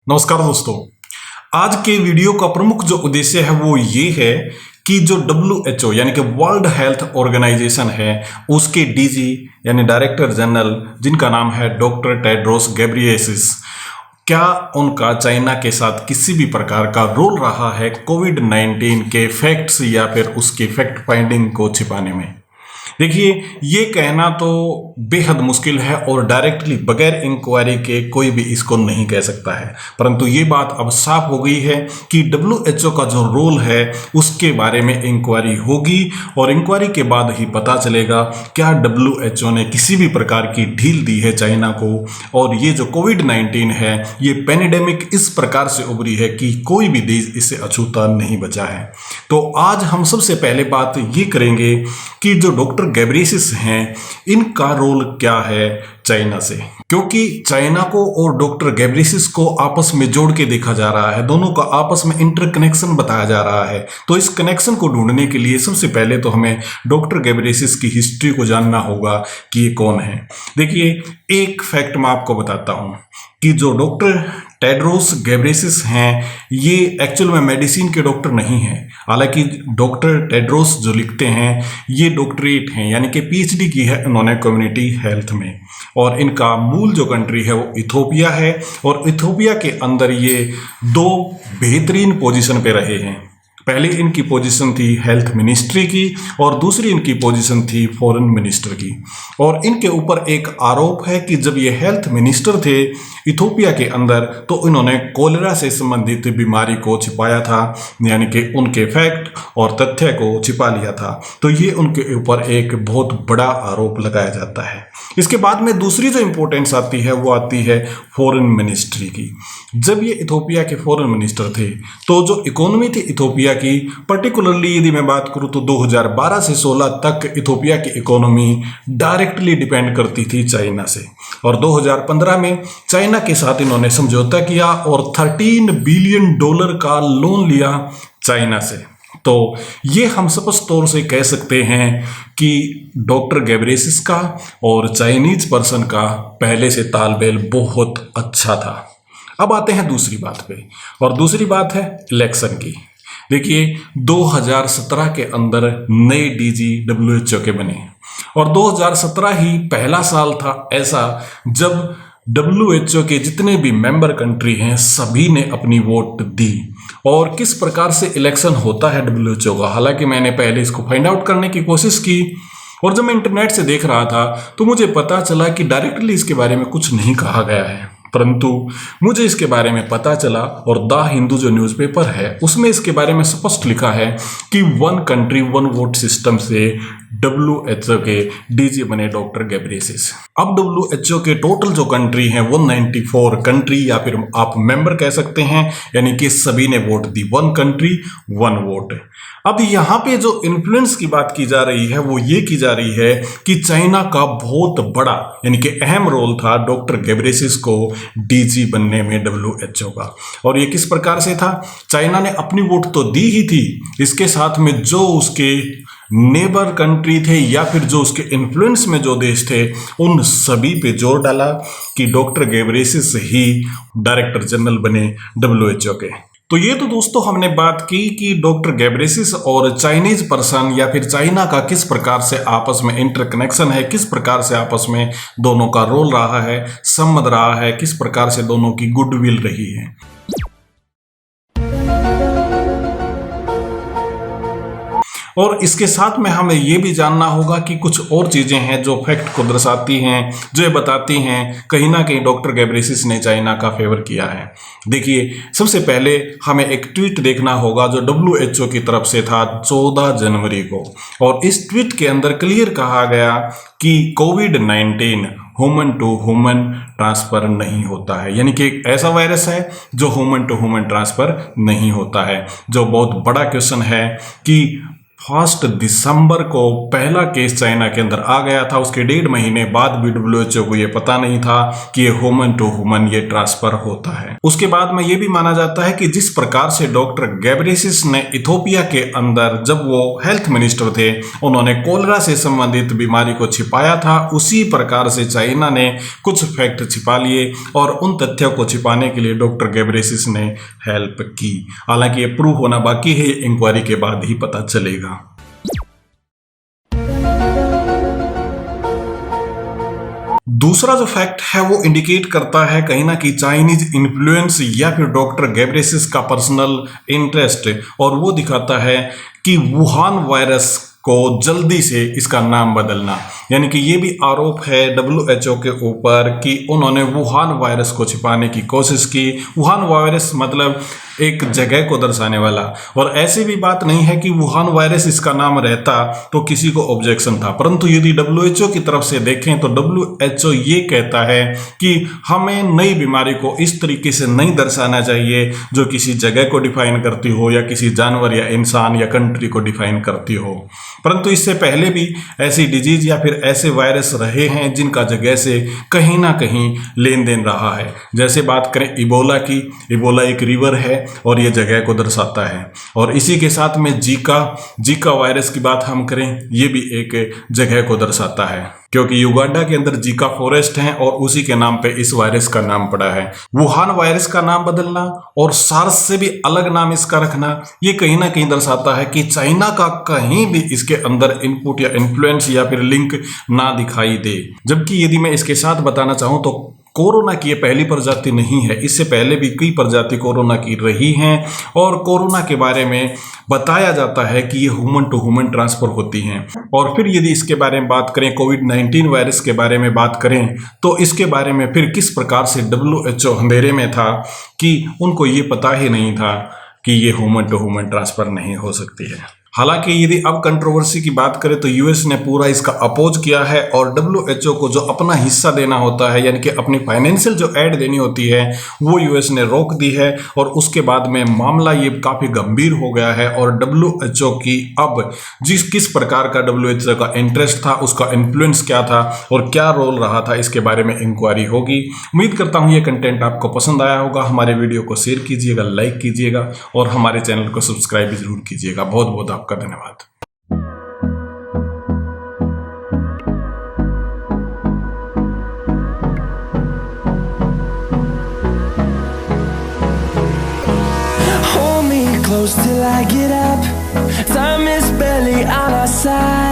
नमस्कार दोस्तों। आज के वीडियो का प्रमुख जो उद्देश्य है वो ये है कि जो WHO यानी कि वर्ल्ड हेल्थ ऑर्गेनाइजेशन है उसके डीजी यानी डायरेक्टर जनरल जिनका नाम है डॉक्टर टेड्रोस गैब्रियेसिस, क्या उनका चाइना के साथ किसी भी प्रकार का रोल रहा है कोविड-19 के फैक्ट्स या फिर उसके फैक्ट फाइंडिंग को छिपाने में। देखिए, ये कहना तो बेहद मुश्किल है और डायरेक्टली बगैर इंक्वायरी के कोई भी इसको नहीं कह सकता है, परंतु ये बात अब साफ हो गई है कि WHO का जो रोल है उसके बारे में इंक्वायरी होगी और इंक्वायरी के बाद ही पता चलेगा क्या WHO ने किसी भी प्रकार की ढील दी है चाइना को। और ये जो कोविड-19 है ये पैंडेमिक इस प्रकार से उभरी है कि कोई भी देश इससे अछूता नहीं बचा है। तो आज हम सबसे पहले बात ये करेंगे कि जो डॉक्टर गैब्रियेसिस हैं इनका रोल क्या है चाइना से, क्योंकि चाइना को और डॉक्टर गैब्रियेसिस को आपस में जोड़ के देखा जा रहा है, दोनों का आपस में इंटरकनेक्शन बताया जा रहा है। तो इस कनेक्शन को ढूंढने के लिए सबसे पहले तो हमें डॉक्टर गैब्रियेसिस की हिस्ट्री को जानना होगा कि ये कौन है। देखिए, एक फैक्ट मैं आपको बताता हूँ कि जो डॉक्टर टेड्रोस गैब्रियेसिस हैं ये एक्चुअल में मेडिसिन के डॉक्टर नहीं हैं। हालांकि डॉक्टर टेड्रोस जो लिखते हैं ये डॉक्टरेट हैं यानी कि PhD की है उन्होंने कम्युनिटी हेल्थ में, और इनका मूल जो कंट्री है वो इथोपिया है और इथोपिया के अंदर ये दो बेहतरीन पोजीशन पे रहे हैं। पहले इनकी पोजीशन थी हेल्थ मिनिस्ट्री की और दूसरी इनकी पोजीशन थी फॉरेन मिनिस्टर की। और इनके ऊपर एक आरोप है कि जब ये हेल्थ मिनिस्टर थे इथोपिया के अंदर तो इन्होंने कोलेरा से संबंधित बीमारी को छिपाया था, यानी कि उनके फैक्ट और तथ्य को छिपा लिया था। तो ये उनके ऊपर एक बहुत बड़ा आरोप लगाया जाता है। इसके बाद में दूसरी जो इंपॉर्टेंस आती है वो आती है फॉरेन मिनिस्ट्री की। जब ये इथोपिया के फॉरेन मिनिस्टर थे तो जो इकोनॉमी थी इथोपिया की, पर्टिकुलरली यदि मैं बात करूं तो 2012 से 16 तक इथोपिया की इकोनॉमी डायरेक्टली डिपेंड करती थी चाइना से। और 2015 में चाइना के साथ इन्होंने समझौता किया और $13 बिलियन का लोन लिया चाइना से। तो ये हम स्पष्ट तौर से कह सकते हैं कि डॉक्टर गैब्रियेसिस का और चाइनीज पर्सन का पहले से तालमेल बहुत अच्छा था। अब आते हैं दूसरी बात पे, और दूसरी बात है इलेक्शन की। देखिए, 2017 के अंदर नए डीजी WHO के बने और 2017 ही पहला साल था ऐसा जब WHO के जितने भी मेंबर कंट्री हैं सभी ने अपनी वोट दी। और किस प्रकार से इलेक्शन होता है WHO का, हालांकि मैंने पहले इसको फाइंड आउट करने की कोशिश की और जब मैं इंटरनेट से देख रहा था तो मुझे पता चला कि डायरेक्टली इसके बारे में कुछ नहीं कहा गया है, परंतु मुझे इसके बारे में पता चला और द हिंदू जो न्यूज़पेपर है उसमें इसके बारे में स्पष्ट लिखा है कि 1 कंट्री 1 वोट सिस्टम से WHO के डीजी बने डॉक्टर गैब्रियेसिस। अब WHO के टोटल जो कंट्री हैं 194 कंट्री या फिर आप मेंबर कह सकते हैं, यानी कि सभी ने वोट दी। 1 कंट्री 1 वोट। अब यहाँ पे जो इन्फ्लुएंस की बात की जा रही है वो ये की जा रही है कि चाइना का बहुत बड़ा यानी कि अहम रोल था डॉक्टर गैब्रियेसिस को डीजी बनने में WHO का। और ये किस प्रकार से था, चाइना ने अपनी वोट तो दी ही थी, इसके साथ में जो उसके नेबर कंट्री थे या फिर जो उसके इन्फ्लुएंस में जो देश थे उन सभी पे जोर डाला कि डॉक्टर गैब्रियेसिस ही डायरेक्टर जनरल बने WHO के। तो ये तो दोस्तों हमने बात की कि डॉक्टर गैब्रियेसिस और चाइनीज पर्सन या फिर चाइना का किस प्रकार से आपस में इंटरकनेक्शन है, किस प्रकार से आपस में दोनों का रोल रहा है, संबंध रहा है, किस प्रकार से दोनों की गुडविल रही है। और इसके साथ में हमें ये भी जानना होगा कि कुछ और चीज़ें हैं जो फैक्ट को दर्शाती हैं, जो ये बताती हैं कहीं ना कहीं डॉक्टर गैब्रियेसिस ने चाइना का फेवर किया है। देखिए, सबसे पहले हमें एक ट्वीट देखना होगा जो WHO की तरफ से था 14 जनवरी को, और इस ट्वीट के अंदर क्लियर कहा गया कि कोविड-19 ह्यूमन टू ह्यूमन ट्रांसफर नहीं होता है, यानी कि एक ऐसा वायरस है जो ह्यूमन टू ह्यूमन ट्रांसफर नहीं होता है। जो बहुत बड़ा क्वेश्चन है कि 1 दिसंबर को पहला केस चाइना के अंदर आ गया था। उसके 1.5 महीने बाद भी WHO को ये पता नहीं था कि ये ह्यूमन टू ह्यूमन ये ट्रांसफर होता है। उसके बाद में ये भी माना जाता है कि जिस प्रकार से डॉक्टर गैब्रियसिस ने इथोपिया के अंदर जब वो हेल्थ मिनिस्टर थे उन्होंने कोलेरा से संबंधित बीमारी को छिपाया था, उसी प्रकार से चाइना ने कुछ फैक्ट छिपा लिए और उन तथ्यों को छिपाने के लिए डॉक्टर गैब्रियसिस ने हेल्प की। हालांकि ये प्रूव होना बाकी है, इंक्वायरी के बाद ही पता चलेगा। दूसरा जो फैक्ट है वो इंडिकेट करता है कहीं ना कहीं चाइनीज इन्फ्लुएंस या फिर डॉक्टर गैब्रियसिस का पर्सनल इंटरेस्ट, और वो दिखाता है कि वुहान वायरस को जल्दी से इसका नाम बदलना, यानी कि ये भी आरोप है WHO के ऊपर कि उन्होंने वुहान वायरस को छिपाने की कोशिश की। वुहान वायरस मतलब एक जगह को दर्शाने वाला, और ऐसी भी बात नहीं है कि वुहान वायरस इसका नाम रहता तो किसी को ऑब्जेक्शन था, परंतु यदि WHO की तरफ से देखें तो WHO ये कहता है कि हमें नई बीमारी को इस तरीके से नहीं दर्शाना चाहिए जो किसी जगह को डिफाइन करती हो या किसी जानवर या इंसान या कंट्री को डिफाइन करती हो। परंतु इससे पहले भी ऐसी डिजीज या फिर ऐसे वायरस रहे हैं जिनका जगह से कहीं ना कहीं लेन देन रहा है। जैसे बात करें इबोला की, इबोला एक रिवर है और ये जगह को दर्शाता है, और इसी के साथ में जीका वायरस की बात हम करें, ये भी एक जगह को दर्शाता है क्योंकि युगांडा के अंदर जीका फॉरेस्ट है और उसी के नाम पे इस वायरस का नाम पड़ा है। वुहान वायरस का नाम बदलना और सार्स से भी अलग नाम इसका रखना, ये कहीं ना कहीं दर्शाता है कि चाइना का कहीं भी इसके अंदर इनपुट या इन्फ्लुएंस या फिर लिंक ना दिखाई दे। जबकि यदि मैं इसके साथ बताना चाहूँ तो कोरोना की ये पहली प्रजाति नहीं है, इससे पहले भी कई प्रजाति कोरोना की रही हैं, और कोरोना के बारे में बताया जाता है कि ये ह्यूमन टू ह्यूमन ट्रांसफर होती हैं। और फिर यदि इसके बारे में बात करें, कोविड-19 वायरस के बारे में बात करें, तो इसके बारे में फिर किस प्रकार से WHO अंधेरे में था कि उनको ये पता ही नहीं था कि ये ह्यूमन टू ह्यूमन ट्रांसफर नहीं हो सकती है। हालांकि यदि अब कंट्रोवर्सी की बात करें तो यूएस ने पूरा इसका अपोज किया है, और WHO को जो अपना हिस्सा देना होता है, यानी कि अपनी फाइनेंशियल जो ऐड देनी होती है, वो यूएस ने रोक दी है। और उसके बाद में मामला ये काफ़ी गंभीर हो गया है, और WHO की अब किस प्रकार का WHO का इंटरेस्ट था, उसका इन्फ्लुएंस क्या था और क्या रोल रहा था, इसके बारे में इंक्वायरी होगी। उम्मीद करता हूँ ये कंटेंट आपको पसंद आया होगा। हमारे वीडियो को शेयर कीजिएगा, लाइक कीजिएगा और हमारे चैनल को सब्सक्राइब जरूर कीजिएगा। बहुत बहुत आपका धन्यवाद। Hold me close till I get up. Time is barely on our side.